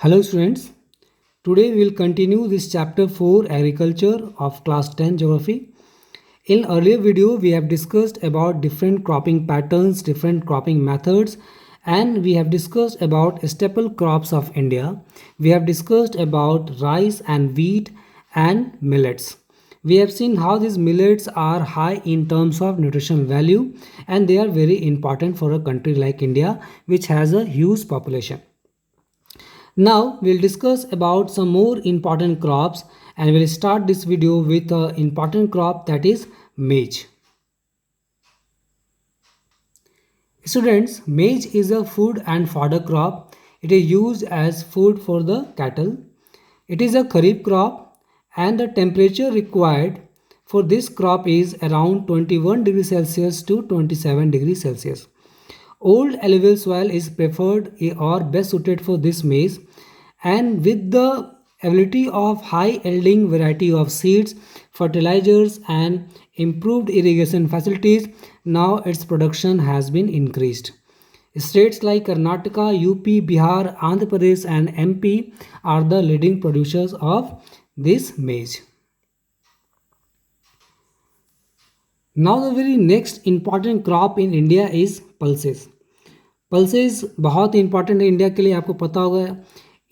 Hello students, today we will continue this chapter 4 agriculture of class 10 geography. In earlier video we have discussed about different cropping patterns, different cropping methods, and we have discussed about staple crops of India. We have discussed about rice and wheat and millets. We have seen how these millets are high in terms of nutritional value and they are very important for a country like India which has a huge population. Now we'll discuss about some more important crops and we'll start this video with an important crop, that is maize. Students, maize is a food and fodder crop. It is used as food for the cattle. It is a kharif crop and the temperature required for this crop is around 21 degrees Celsius to 27 degrees Celsius. Old alluvial soil is preferred or best suited for this maize, and with the ability of high yielding variety of seeds, fertilizers and improved irrigation facilities, now its production has been increased. States like Karnataka, UP, Bihar, Andhra Pradesh and MP are the leading producers of this maize. Now the very next important crop in India is pulses. Pulses बहुत important है India के लिए. आपको पता होगा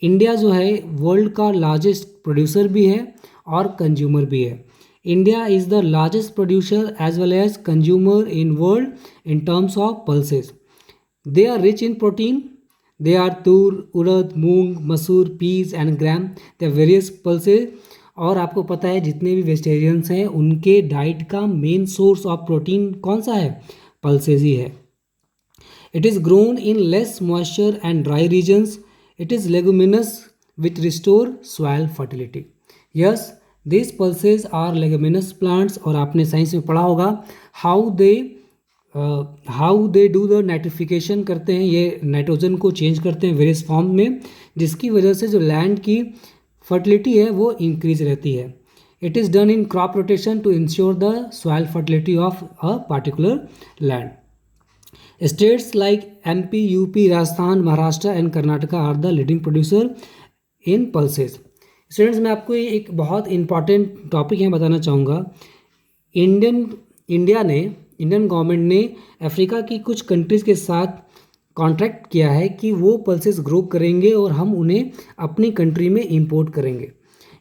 India जो है world का लार्जेस्ट प्रोड्यूसर भी है और कंज्यूमर भी है. India is the largest producer as well as consumer in world in terms of pulses. They are rich in protein. They are toor, urad, moong, masoor, peas and gram. They are various pulses. और आपको पता है जितने भी वेजिटेरियंस हैं उनके डाइट का main source of protein कौन सा है? पल्सेस ही है. It is grown in less moisture and dry regions. It is leguminous which restore soil fertility. Yes, these pulses are leguminous plants और आपने साइंस में पढ़ा होगा how they do the nitrification करते हैं. ये नाइट्रोजन को चेंज करते हैं वेरियस फॉर्म में, जिसकी वजह से जो लैंड की फर्टिलिटी है वो इंक्रीज रहती है. It is done in crop rotation to ensure the soil fertility of a particular land. States like MP, UP, Rajasthan, Maharashtra and Karnataka are the leading producer in pulses. Students, मैं आपको एक बहुत important topic यहाँ बताना चाहूँगा. Indian government ने Africa की कुछ कंट्रीज़ के साथ कॉन्ट्रैक्ट किया है कि वो पल्सेस ग्रो करेंगे और हम उन्हें अपनी कंट्री में इंपोर्ट करेंगे.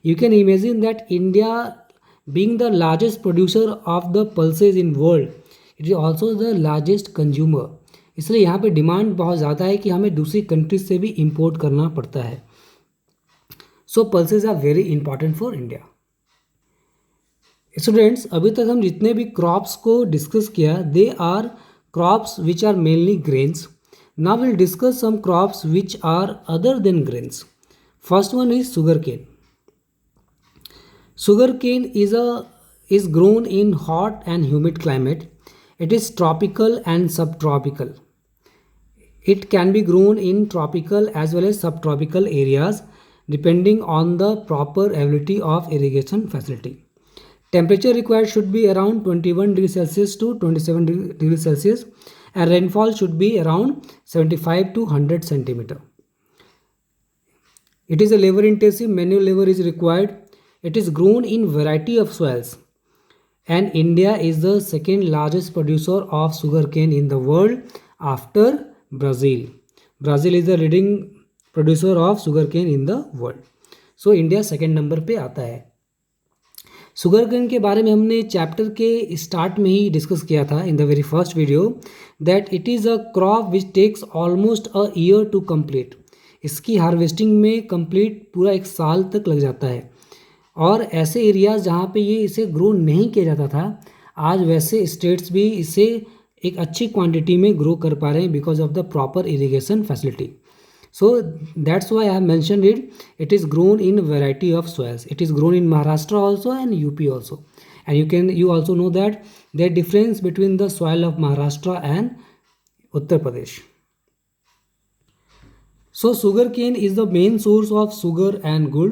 You can imagine that India being the largest producer of the pulses in world, it is also the largest consumer. इसलिए यहाँ पे डिमांड बहुत ज़्यादा है कि हमें दूसरी कंट्रीज से भी इंपोर्ट करना पड़ता है. So pulses are very important for India. Students, अभी तक हम जितने भी क्रॉप्स को डिस्कस किया they are crops which are mainly grains. Now will discuss some crops which are other than grains. First one is sugar cane. Sugar cane is grown in hot and humid climate. It is tropical and subtropical. It can be grown in tropical as well as subtropical areas depending on the proper availability of irrigation facility. Temperature required should be around 21 degrees Celsius to 27 degrees Celsius and rainfall should be around 75 to 100 centimeter. It is a labor intensive, manual labor is required. It is grown in variety of soils. And India is the second largest producer of sugarcane in the world after Brazil. Brazil is the leading producer of sugarcane in the world. So India second number पे आता है. Sugarcane के बारे में हमने chapter के start में ही discuss किया था in the very first video that it is a crop which takes almost a year to complete. इसकी हार्वेस्टिंग में कंप्लीट पूरा एक साल तक लग जाता है. और ऐसे एरियाज़ जहाँ पे ये इसे ग्रो नहीं किया जाता था, आज वैसे स्टेट्स भी इसे एक अच्छी क्वांटिटी में ग्रो कर पा रहे हैं because of the proper irrigation facility. So that's why I have mentioned it is grown in variety of soils. It is grown in Maharashtra also and UP also. And you also know that there difference between the soil of Maharashtra and Uttar Pradesh. So sugar cane is the main source of sugar and gur.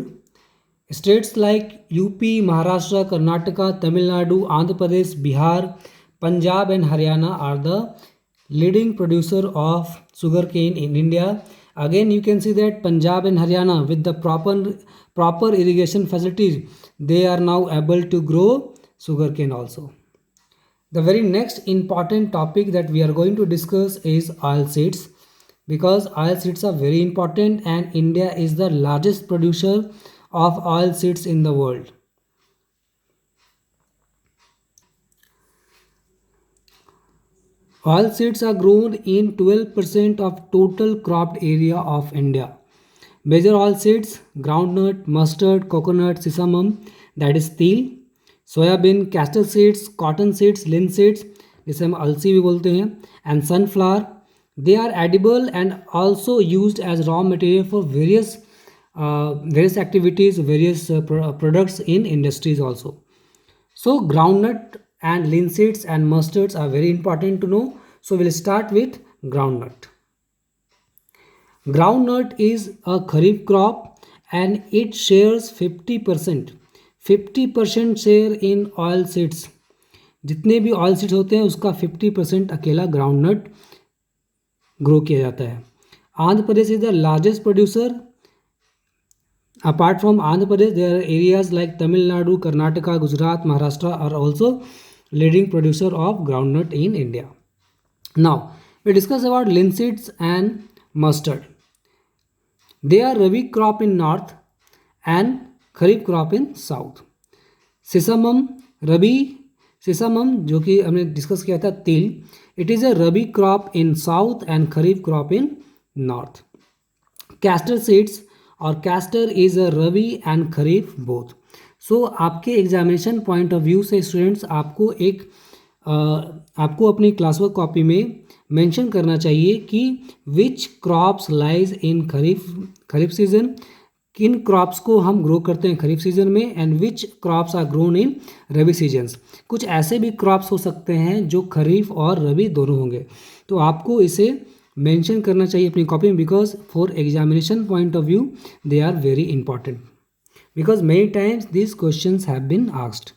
States like UP, Maharashtra, Karnataka, Tamil Nadu, Andhra Pradesh, Bihar, Punjab and Haryana are the leading producer of sugarcane in India Again, you can see that Punjab and Haryana, with the proper irrigation facilities, they are now able to grow sugarcane also. The very next important topic that we are going to discuss is oilseeds, because oilseeds are very important and India is the largest producer of oilseeds in the world. Oilseeds are grown in 12% of total cropped area of India. Major oilseeds: groundnut, mustard, coconut, sesame, that is तिल, soybean, castor seeds, cotton seeds, linseeds, जिसे हम अलसी भी बोलते हैं, and sunflower. They are edible and also used as raw material for various activities, various products in industries also. So groundnut and linseeds and mustards are very important to know. So we'll start with groundnut. Groundnut is a kharif crop and it shares 50% share in oil seeds. जितने भी oil seeds होते हैं उसका 50% अकेला groundnut grow किया जाता है. Andhra Pradesh is the largest producer. Apart from Andhra Pradesh, there are areas like Tamil Nadu, Karnataka, Gujarat, Maharashtra are also leading producer of groundnut in India. Now, we discuss about linseeds and mustard. They are Rabi crop in north and Kharif crop in south. Sesamum, Rabi sesamum जो कि हमने discuss किया था तिल, it is a Rabi crop in south and Kharif crop in north. Castor seeds और castor is a rabi and kharif both. So आपके examination point of view से students आपको अपनी क्लास वर्क कॉपी में मेंशन करना चाहिए कि which crops lies in kharif season, किन क्रॉप्स को हम ग्रो करते हैं खरीफ सीजन में, and which crops are grown in rabi seasons. कुछ ऐसे भी क्रॉप्स हो सकते हैं जो खरीफ और रबी दोनों होंगे, तो आपको इसे मेंशन करना चाहिए अपनी कॉपी में, because for examination point of view they are very important, because many times this questions have been asked.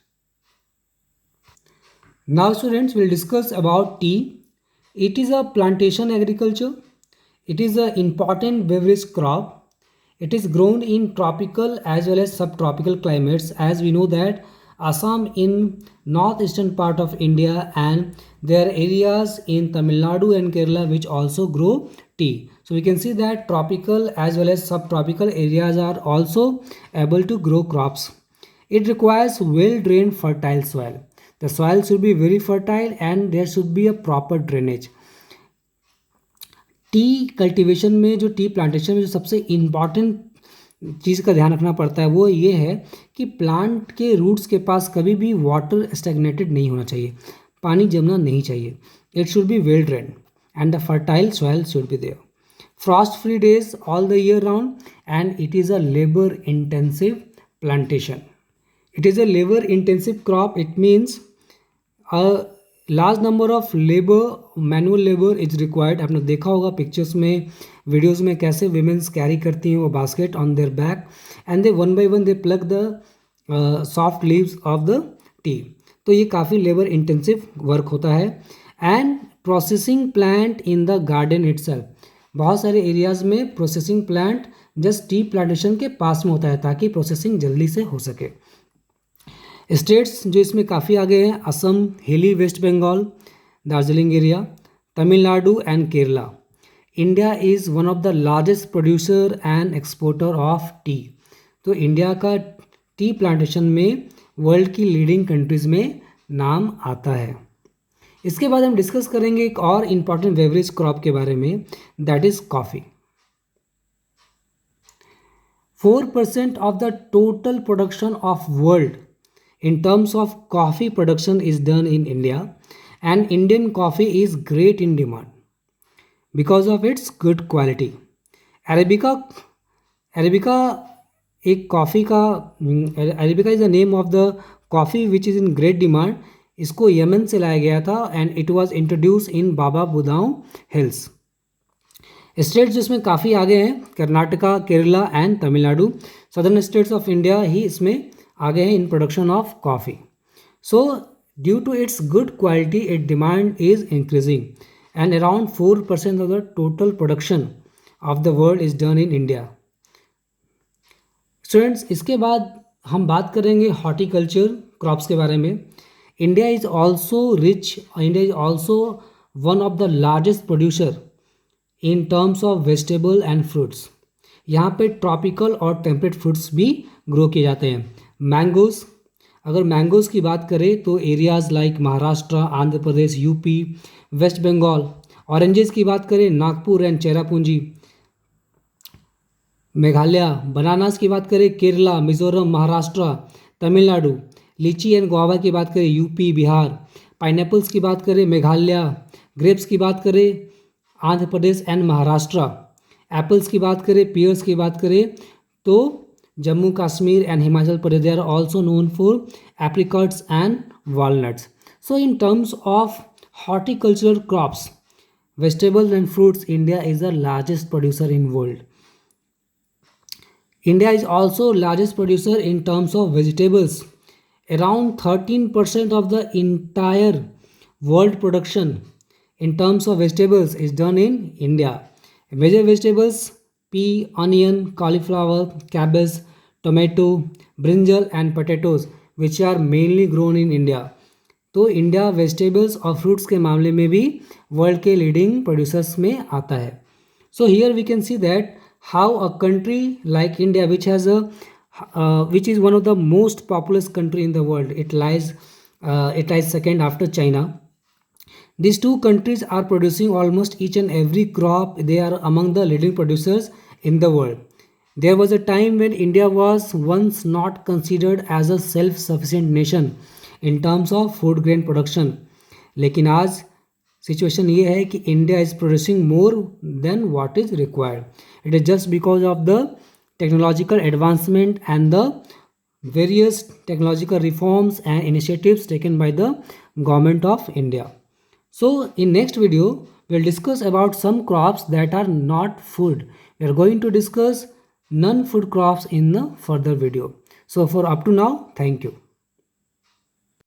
Now students will discuss about tea. It is a plantation agriculture. It is a important beverage crop. It is grown in tropical as well as subtropical climates, as we know that Assam in northeastern part of India and there are areas in Tamil Nadu and Kerala which also grow tea. So we can see that tropical as well as subtropical areas are also able to grow crops. It requires well drained fertile soil. The soil should be very fertile and there should be a proper drainage. T cultivation में, जो T plantation में जो सबसे important चीज़ का ध्यान रखना पड़ता है वो ये है कि प्लांट के रूट्स के पास कभी भी वाटर स्टैग्नेटेड नहीं होना चाहिए, पानी जमना नहीं चाहिए. It should be well drain and the fertile soil should be there. Frost free days all the year round and it is a labour intensive plantation. It is a labour intensive crop. It means large number of labour, manual labour is required. आपने देखा होगा pictures में, videos में कैसे women's carry करती हैं वो basket on their back and they one by one they plug the soft leaves of the T. तो ये काफ़ी लेबर इंटेंसिव वर्क होता है. And processing plant in the garden itself. बहुत सारे एरियाज़ में processing plant just tea plantation के पास में होता है ताकि प्रोसेसिंग जल्दी से हो सके. स्टेट्स जो इसमें काफ़ी आगे हैं: Assam, hilly west Bengal, Darjeeling area, Tamil Nadu and Kerala. India is one of the largest producer and exporter of tea. तो इंडिया का टी प्लांटेशन में वर्ल्ड की लीडिंग कंट्रीज़ में नाम आता है. इसके बाद हम डिस्कस करेंगे एक और इम्पॉर्टेंट बेवरेज क्रॉप के बारे में, that is coffee. 4% of the total production of world in terms of coffee production is done in India, and Indian coffee is great in demand because of its good quality. Arabica एक coffee का, Arabica is the name of the coffee which is in great demand. इसको Yemen से लाया गया था and it was introduced in Baba Budan hills. States जिसमें काफ़ी आगे हैं: Karnataka, Kerala and Tamil Nadu. Southern states of India ही इसमें आगे हैं in production of coffee. So due to its good quality it demand is increasing and around 4% of the total production of the world is done in India. स्टूडेंट्स, इसके बाद हम बात करेंगे हॉर्टिकल्चर क्रॉप्स के बारे में. India is also one of the largest producer in terms of vegetable and fruits. यहाँ पे ट्रॉपिकल और टेम्परेट फ्रूट्स भी ग्रो किए जाते हैं. मैंगोज़, अगर मैंगोज़ की बात करें तो areas like Maharashtra, Andhra Pradesh, UP, waste Bengal. Oranges की बात करें नागपुर एंड चेरापूंजी, मेघालय. बनानास की बात करें केरला, मिजोरम, महाराष्ट्र, तमिलनाडु. लीची एंड गुआवा की बात करें यूपी, बिहार. पाइनएप्पल्स की बात करें मेघालय. ग्रेप्स की बात करें आंध्र प्रदेश एंड महाराष्ट्र. एप्पल्स की बात करें, पियर्स की बात करें तो Jammu Kashmir and Himachal Pradesh. They are also known for apricots and walnuts. So in terms of horticultural crops, vegetables and fruits, India is the largest producer in world. India is also largest producer in terms of vegetables. Around 13% of the entire world production in terms of vegetables is done in India. Major vegetables: pea, onion, cauliflower, cabbage, tomato, brinjal and potatoes, which are mainly grown in India. तो India vegetables और fruits के मामले में भी world के leading producers में आता है. So here we can see that how a country like India which is one of the most populous country in the world, it lies second after China. These two countries are producing almost each and every crop. They are among the leading producers in the world. There was a time when India was once not considered as a self-sufficient nation in terms of food grain production. लेकिन आज situation ये है कि India is producing more than what is required. It is just because of the technological advancement and the various technological reforms and initiatives taken by the government of India. So in next video we'll discuss about some crops that are not food. We are going to discuss non-food crops in the further video. So for up to now, thank you.